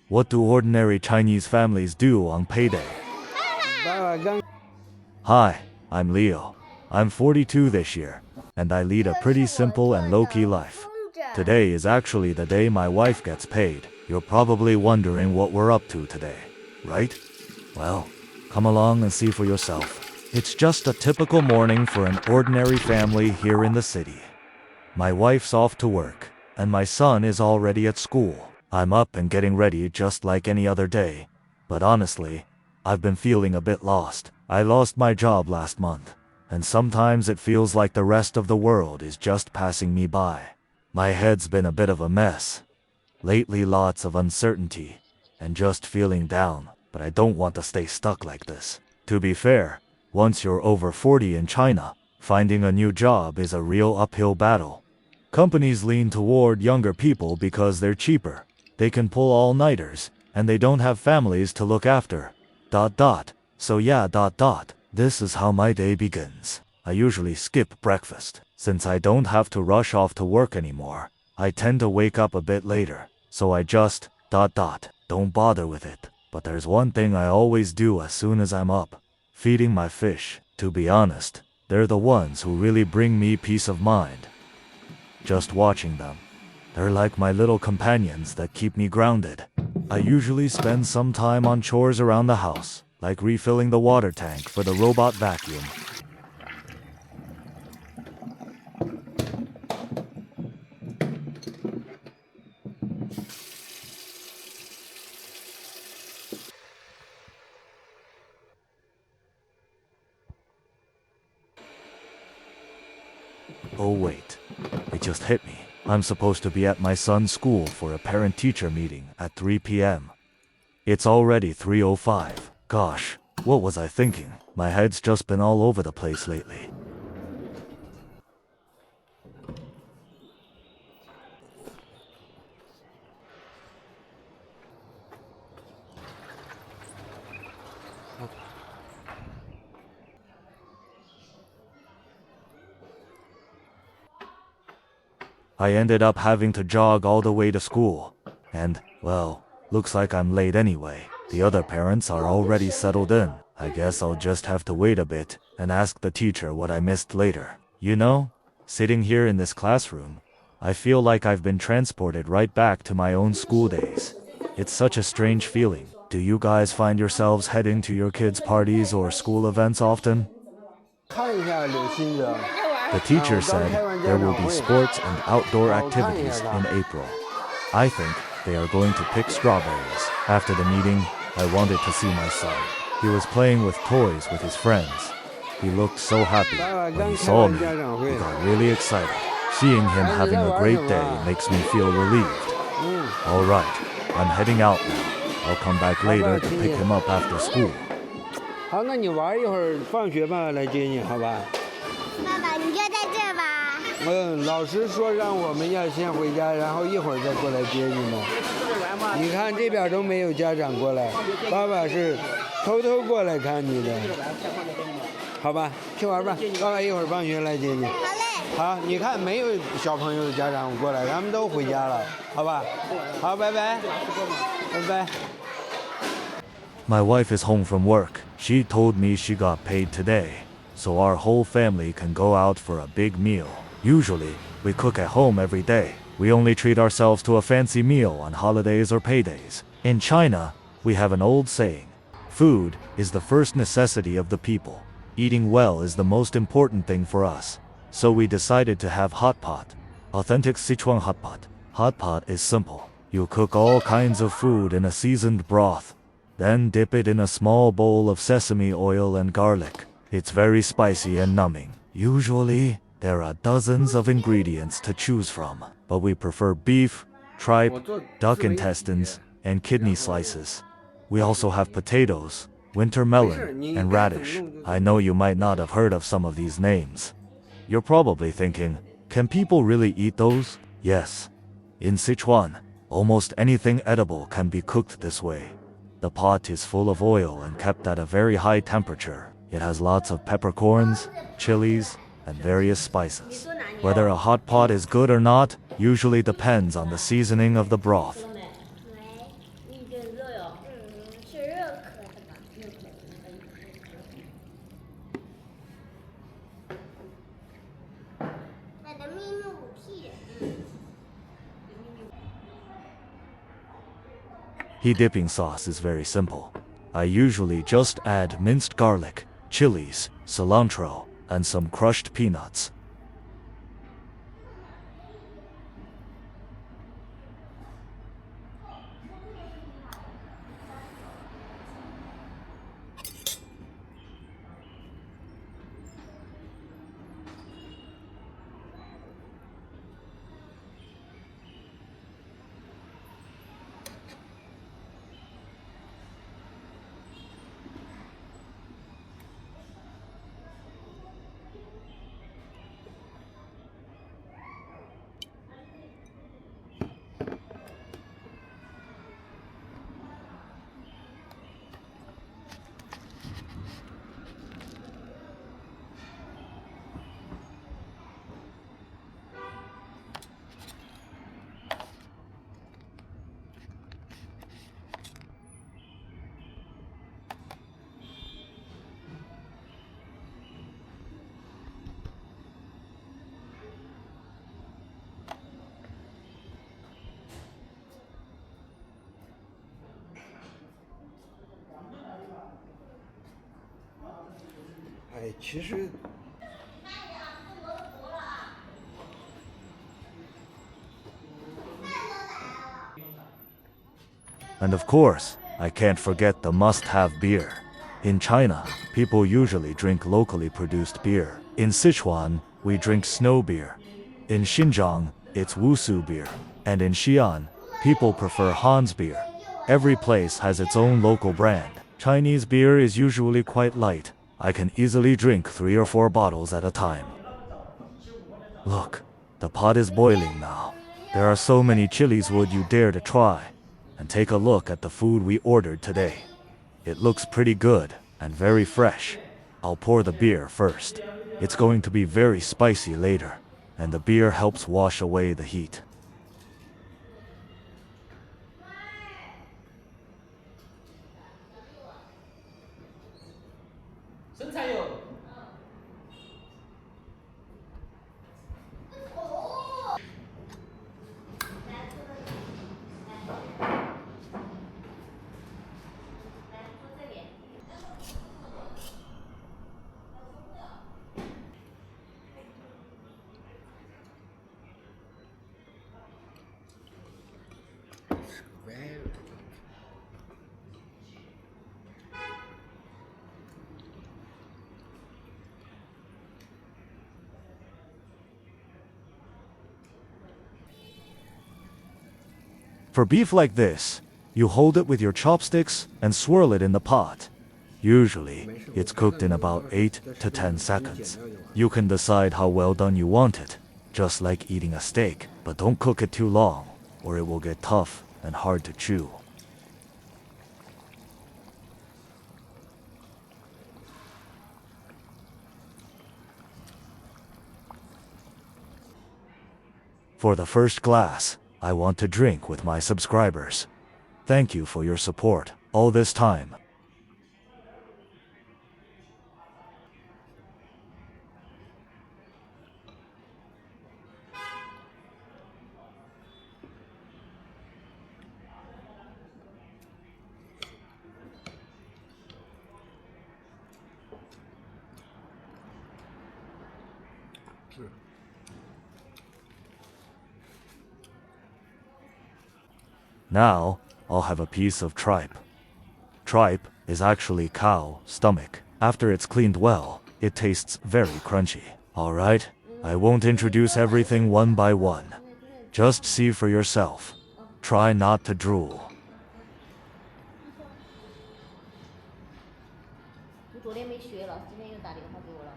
What do ordinary Chinese families do on payday? Hi, I'm Leo. I'm 42 this year, and I lead a pretty simple and low-key life. Today is actually the day my wife gets paid. You're probably wondering what we're up to today, right? Well, come along and see for yourself. It's just a typical morning for an ordinary family here in the city. My wife's off to work, and my son is already at school. I'm up and getting ready just like any other day. But honestly, I've been feeling a bit lost. I lost my job last month, and sometimes it feels like the rest of the world is just passing me by. My head's been a bit of a mess. Lately, lots of uncertainty, and just feeling down, but I don't want to stay stuck like this. To be fair, once you're over 40 in China, finding a new job is a real uphill battle. Companies lean toward younger people because they're cheaper. They can pull all-nighters, and they don't have families to look after. So yeah, this is how my day begins. I usually skip breakfast. Since I don't have to rush off to work anymore, I tend to wake up a bit later, so I just don't bother with it. But there's one thing I always do as soon as I'm up: feeding my fish. To be honest, they're the ones who really bring me peace of mind. Just watching them, they're like my little companions that keep me grounded. I usually spend some time on chores around the house, like refilling the water tank for the robot vacuum. Oh wait, it just hit me. I'm supposed to be at my son's school for a parent-teacher meeting at 3 p.m. It's already 3:05. Gosh, what was I thinking? My head's just been all over the place lately. I ended up having to jog all the way to school. And, well, looks like I'm late anyway. The other parents are already settled in. I guess I'll just have to wait a bit and ask the teacher what I missed later. You know, sitting here in this classroom, I feel like I've been transported right back to my own school days. It's such a strange feeling. Do you guys find yourselves heading to your kids' parties or school events often? The teacher said there will be sports and outdoor activities in April. I think they are going to pick strawberries. After the meeting, I wanted to see my son. He was playing with toys with his friends. He looked so happy. When he saw me, he got really excited. Seeing him having a great day makes me feel relieved. Alright, I'm heading out now. I'll come back later to pick him up after school. 好，那你玩一会儿，放学吧，来接你，好吧？爸爸，你就在这儿吧。老师说让我们要先回家，然后一会儿再过来接你们。你看这边都没有家长过来，爸爸是偷偷过来看你的，好吧？去玩吧，爸爸一会儿放学来接你。好嘞。好，你看没有小朋友的家长过来，他们都回家了，好吧？好，拜拜，拜拜。My wife is home from work. She told me she got paid today, so our whole family can go out for a big meal. Usually, we cook at home every day. We only treat ourselves to a fancy meal on holidays or paydays. In China, we have an old saying: food is the first necessity of the people. Eating well is the most important thing for us. So we decided to have Hotpot, authentic Sichuan Hotpot. Hotpot is simple. You cook all kinds of food in a seasoned broth, then dip it in a small bowl of sesame oil and garlic. It's very spicy and numbing. Usually, there are dozens of ingredients to choose from, but we prefer beef, tripe, duck intestines, and kidney slices. We also have potatoes, winter melon, and radish. I know you might not have heard of some of these names. You're probably thinking, can people really eat those? Yes. In Sichuan, almost anything edible can be cooked this way. The pot is full of oil and kept at a very high temperature. It has lots of peppercorns, chilies, and various spices. Whether a hot pot is good or not usually depends on the seasoning of the broth. 热哟。是热可的吧？热可的。买的秘密武器。He dipping sauce is very simple. I usually just add minced garlic, chilies, cilantro, and some crushed peanuts. And of course, I can't forget the must-have beer. In China, people usually drink locally produced beer. In Sichuan, we drink snow beer. In Xinjiang, it's Wusu beer. And in Xi'an, people prefer Han's beer. Every place has its own local brand. Chinese beer is usually quite light. I can easily drink 3 or 4 bottles at a time. Look, the pot is boiling now. There are so many chilies would you dare to try. And take a look at the food we ordered today. It looks pretty good and very fresh. I'll pour the beer first. It's going to be very spicy later, and the beer helps wash away the heat. For beef like this, you hold it with your chopsticks and swirl it in the pot. Usually, it's cooked in about 8 to 10 seconds. You can decide how well done you want it, just like eating a steak, but don't cook it too long, or it will get tough and hard to chew. For the first glass, I want to drink with my subscribers. Thank you for your support all this time. Now, I'll have a piece of tripe. Tripe is actually cow stomach. After it's cleaned well, it tastes very crunchy. Alright, I won't introduce everything one by one. Just see for yourself. Try not to drool. 我昨天没学了，今天又打电话给我了。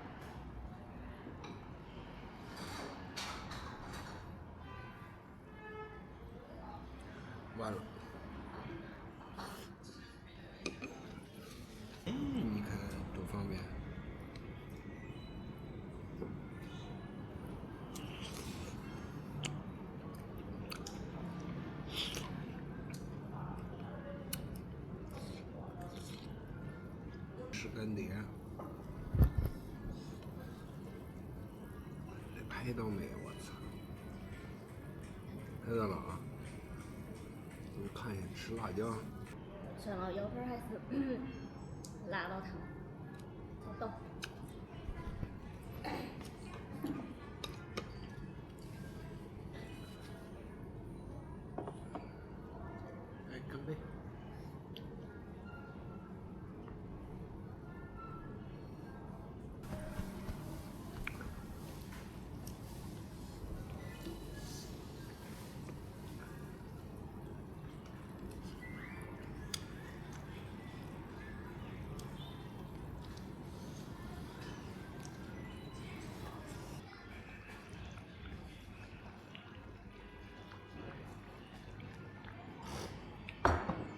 完了。你看多方便。吃干碟。这拍到没？我操！拍到了啊！我看一眼，吃辣椒。吃了腰片还是辣到烫，好懂。哎，干杯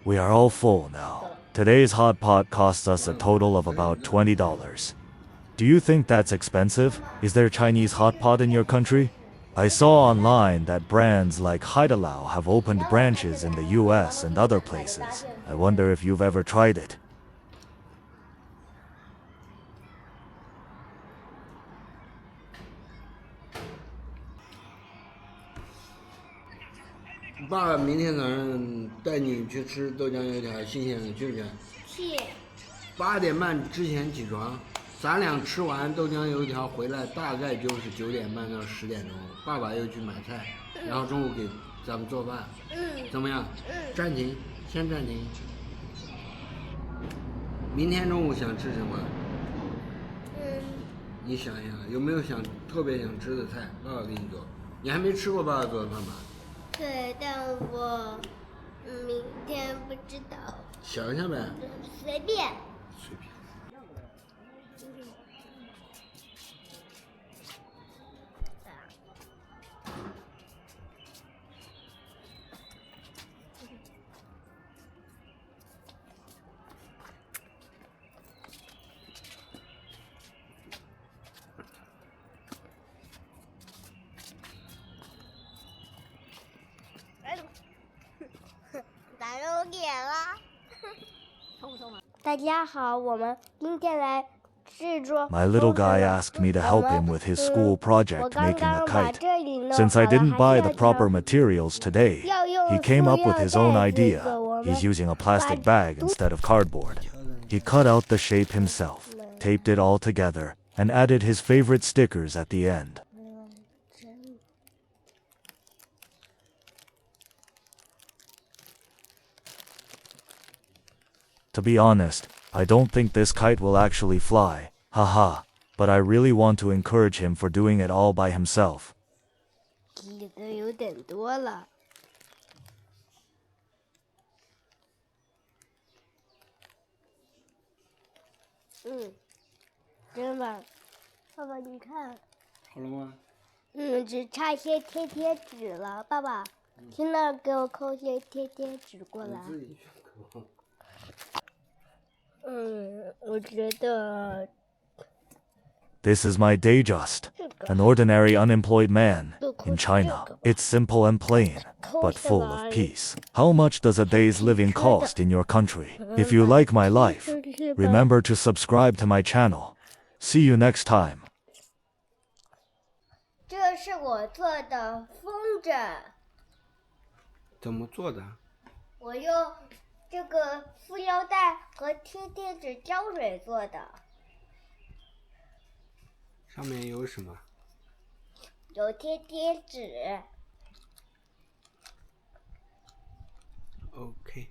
！We are all full now. Today's hot pot costs us a total of about $20. Do you think that's expensive? Is there Chinese hot pot in your country? I saw online that brands like Haidilao have opened branches in the US and other places. I wonder if you've ever tried it. 爸爸明天早上带你去吃豆浆油条，新鲜的，去不去？去。8点半之前起床，咱俩吃完豆浆油条回来，大概就是9点半到10点钟。爸爸又去买菜，然后中午给咱们做饭。怎么样？暂停，先暂停。明天中午想吃什么？你想一想，有没有特别想吃的菜？爸爸给你做。你还没吃过爸爸做的饭吧？对，但我明天不知道。想一下呗。随便。随便。打肉点了。大家好，我们今天来制作。 My little guy asked me to help him with his school project making a kite. Since I didn't buy the proper materials today, he came up with his own idea. He's using a plastic bag instead of cardboard. He cut out the shape himself, taped it all together, and added his favorite stickers at the end. To be honest, I don't think this kite will actually fly, haha, but I really want to encourage him for doing it all by himself. 挤的有点多了。真的，爸爸你看。好了吗？只差一些贴纸了，爸爸，去那儿给我抠些贴纸过来。自己去抠。我觉得。 This is my day just. An ordinary unemployed man. In China, it's simple and plain, but full of peace. How much does a day's living cost in your country? If you like my life, remember to subscribe to my channel. See you next time. 这是我做的风筝。怎么做的？我用这个塑料袋和贴纸胶水做的。 上面有什么？有贴纸。OK。